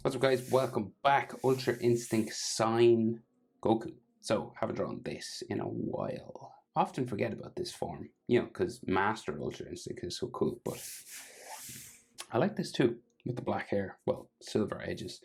What's up, guys? Welcome back. Ultra Instinct Sign Goku. So, haven't drawn this in a while. Often forget about this form, because Master Ultra Instinct is so cool, but I like this too, with the black hair, well, silver edges.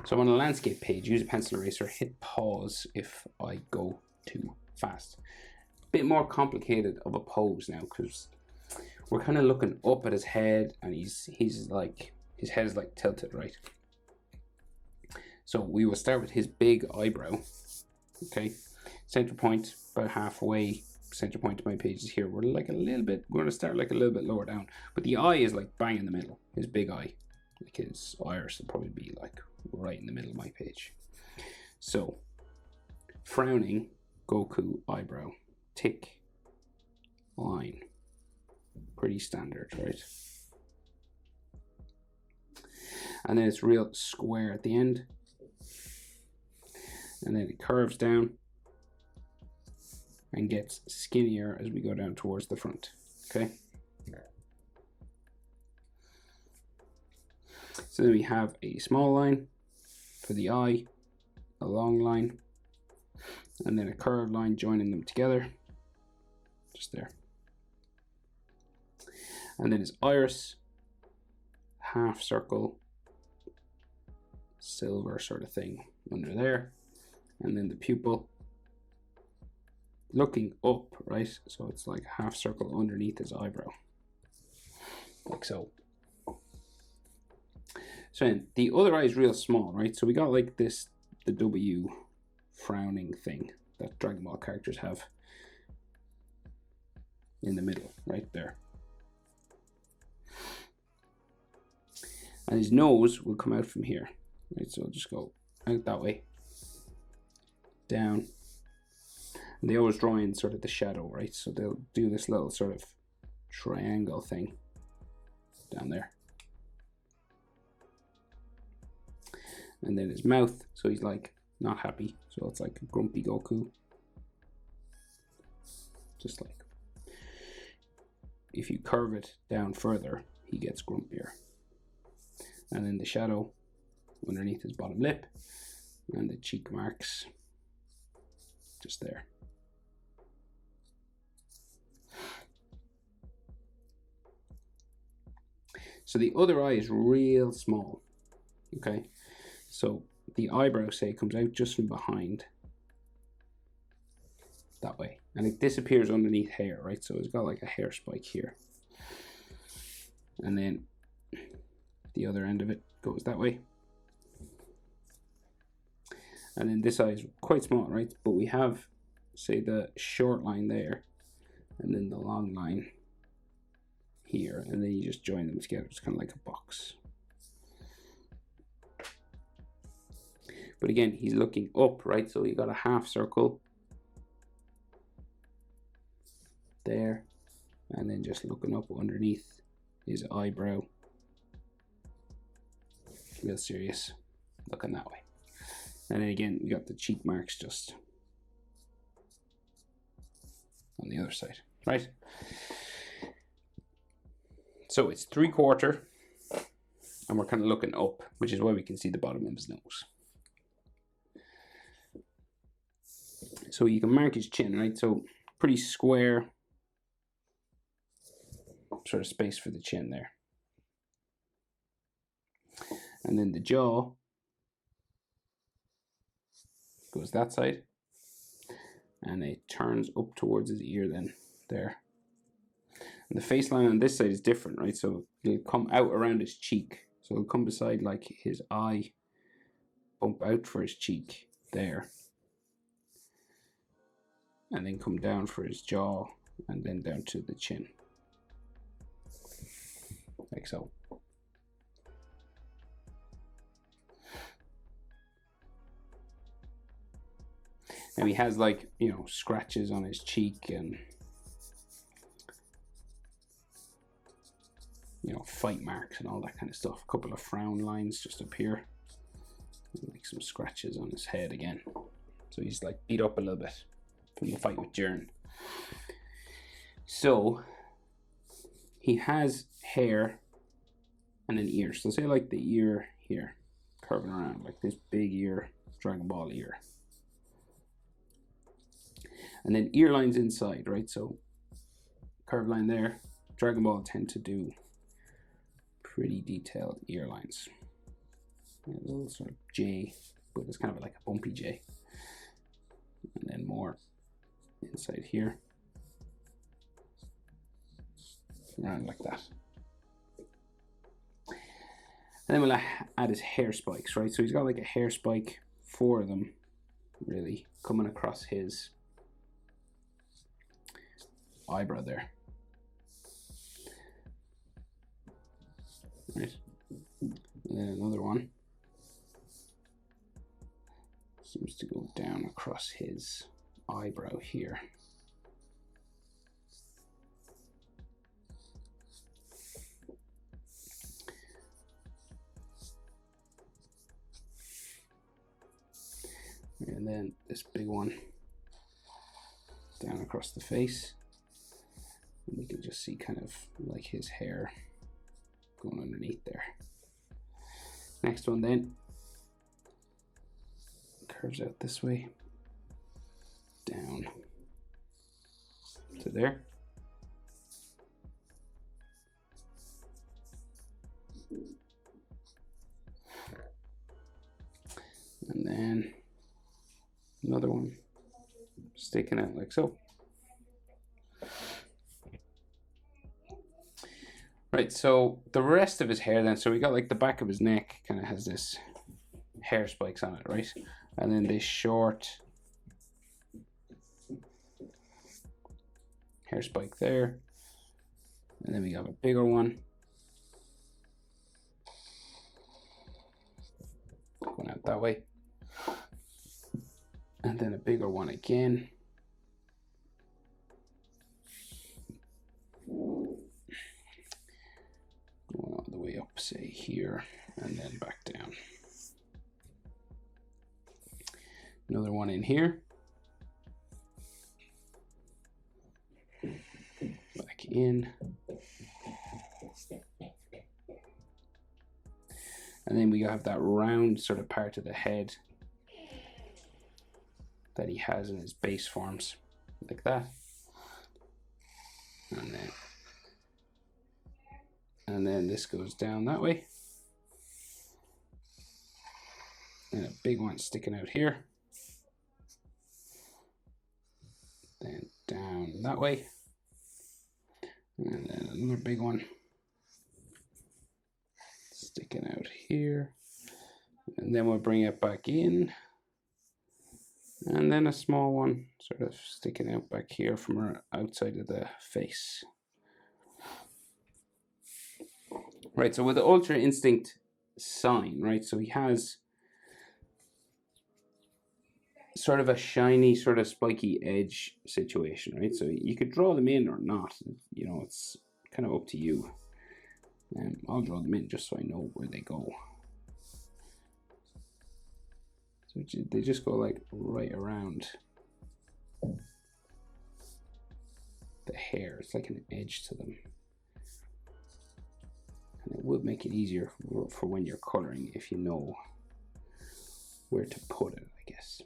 So, on a landscape page, use a pencil eraser, hit pause if I go too fast. Bit more complicated of a pose now, because we're kind of looking up at his head, and he's like, his head is like tilted, right? So we will start with his big eyebrow. Okay, center point about halfway. Center point of my page is here. We're like a little bit. We're going to start like a little bit lower down, but the eye is like bang in the middle. His big eye, like his iris, will probably be like right in the middle of my page. So, frowning Goku eyebrow, tick, line, pretty standard, right? And then it's real square at the end. And then it curves down and gets skinnier as we go down towards the front. Okay. So then we have a small line for the eye, a long line, and then a curved line joining them together. Just there. And then his iris, half circle, silver sort of thing under there. And then the pupil looking up, right? So it's like a half circle underneath his eyebrow, like so. So then the other eye is real small, right? So we got like this, the W frowning thing that Dragon Ball characters have in the middle, right there. And his nose will come out from here, right? So I'll just go out that way. Down, and they always draw in sort of the shadow, right? So they'll do this little sort of triangle thing down there, and then his mouth, so he's like not happy, so it's like a grumpy Goku, just like if you curve it down further he gets grumpier. And then the shadow underneath his bottom lip and the cheek marks just there. So the other eye is real small. Okay, so the eyebrow, say, comes out just from behind that way, and it disappears underneath hair, right? So it's got like a hair spike here, and then the other end of it goes that way. And then this eye is quite small, right? But we have, say, the short line there, and then the long line here, and then you just join them together. It's kind of like a box. But again, he's looking up, right? So you got a half circle there, and then just looking up underneath his eyebrow. Real serious, looking that way. And then again, we got the cheek marks just on the other side, right? So it's 3/4, and we're kind of looking up, which is why we can see the bottom of his nose. So you can mark his chin, right? So pretty square sort of space for the chin there. And then the jaw goes that side, and it turns up towards his ear then there. And the face line on this side is different, right? So it'll come out around his cheek, so it'll come beside like his eye, bump out for his cheek there, and then come down for his jaw, and then down to the chin, like so. And he has like, scratches on his cheek and, fight marks and all that kind of stuff. A couple of frown lines just up here. And like some scratches on his head again. So he's like beat up a little bit from the fight with Jiren. So he has hair and an ear. So say like the ear here. curving around like this big ear, Dragon Ball ear. And then ear lines inside, right? So curved line there. Dragon Ball tend to do pretty detailed ear lines. A little sort of J, but it's kind of like a bumpy J. And then more inside here. Around like that. And then we'll add his hair spikes, right? So he's got like a hair spike, 4 of them, really, coming across his eyebrow there. Right. And then another one seems to go down across his eyebrow here. And then this big one down across the face. And we can just see kind of like his hair going underneath there. Next one then curves out this way, down to there. And then another one sticking out like so. Right, so the rest of his hair then, so we got like the back of his neck kind of has this hair spikes on it, right? And then this short hair spike there. And then we have a bigger one going out that way. And then a bigger one again. Going all the way up, say here, and then back down. Another one in here. Back in. And then we have that round sort of part of the head that he has in his base forms, like that. And then this goes down that way. And a big one sticking out here. Then down that way. And then another big one sticking out here. And then we'll bring it back in. And then a small one sort of sticking out back here from our outside of the face. Right, so with the Ultra Instinct sign, right, so he has sort of a shiny, sort of spiky edge situation, right? So you could draw them in or not, you know, it's kind of up to you. I'll draw them in just so I know where they go. So they just go like right around the hair. It's like an edge to them. And it would make it easier for when you're coloring if you know where to put it, I guess.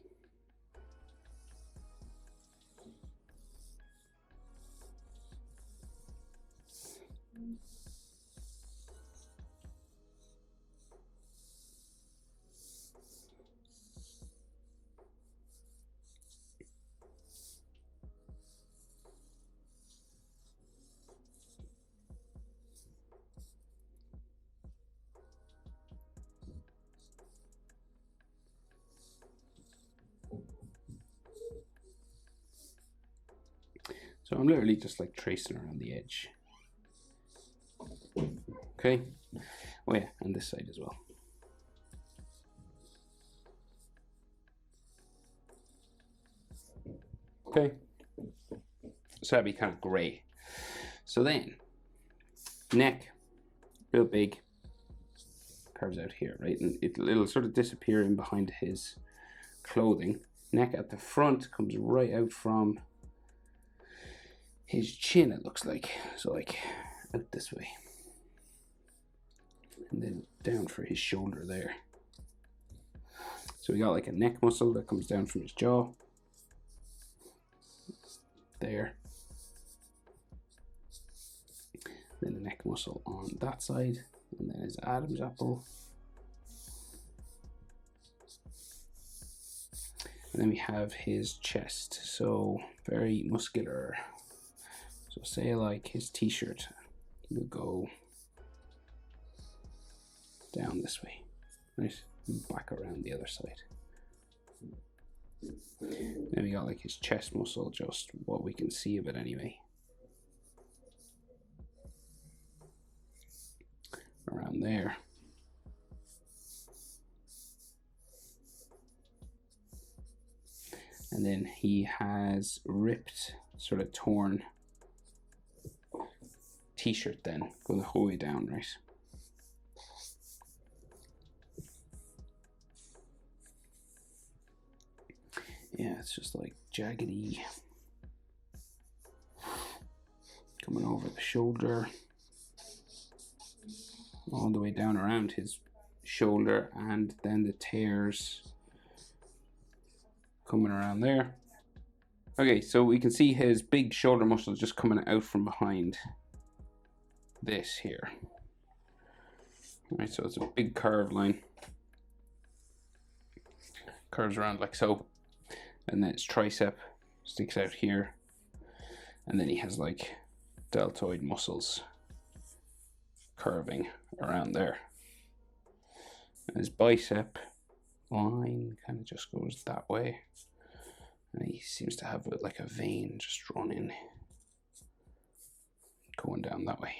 So I'm literally just like tracing around the edge. Okay. Oh yeah, and this side as well. Okay. So that'd be kind of gray. So then, neck, real big, curves out here, right? And it'll sort of disappear in behind his clothing. Neck at the front comes right out from his chin, it looks like. So like out this way. And then down for his shoulder there. So we got like a neck muscle that comes down from his jaw. There. Then the neck muscle on that side. And then his Adam's apple. And then we have his chest. So very muscular. So say like his t-shirt will go down this way, right? And back around the other side. Then we got like his chest muscle, just what we can see of it anyway. Around there. And then he has ripped, sort of torn t-shirt then, going the whole way down, right? Yeah, it's just like jaggedy. Coming over the shoulder. All the way down around his shoulder, and then the tears coming around there. Okay, so we can see his big shoulder muscles just coming out from behind this here. Right, so it's a big curved line. Curves around like so. And then his tricep sticks out here. And then he has like deltoid muscles curving around there. And his bicep line kind of just goes that way. And he seems to have like a vein just drawn in, going down that way.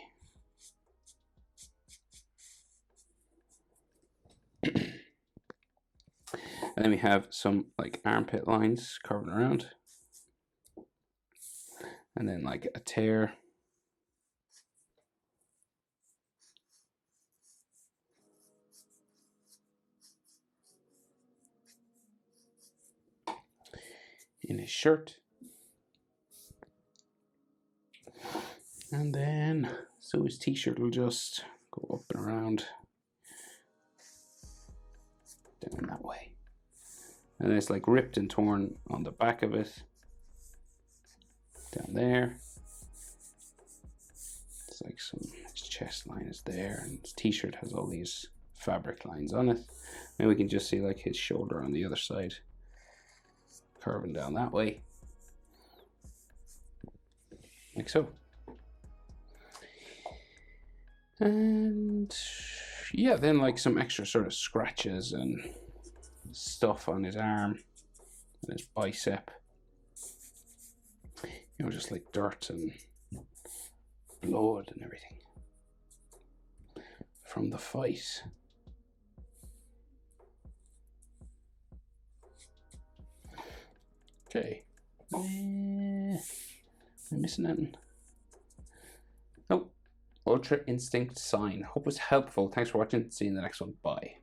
And then we have some like armpit lines curving around. And then like a tear. In his shirt. And then, so his t-shirt will just go up and around. Down that way. And it's like ripped and torn on the back of it. Down there. It's like his chest line is there, and his t-shirt has all these fabric lines on it. And we can just see like his shoulder on the other side. Curving down that way. Like so. And yeah, then like some extra sort of scratches and stuff on his arm and his bicep. You know, just like dirt and blood and everything from the fight. Okay. Am I missing anything? Nope. Ultra Instinct sign. Hope it's helpful. Thanks for watching. See you in the next one. Bye.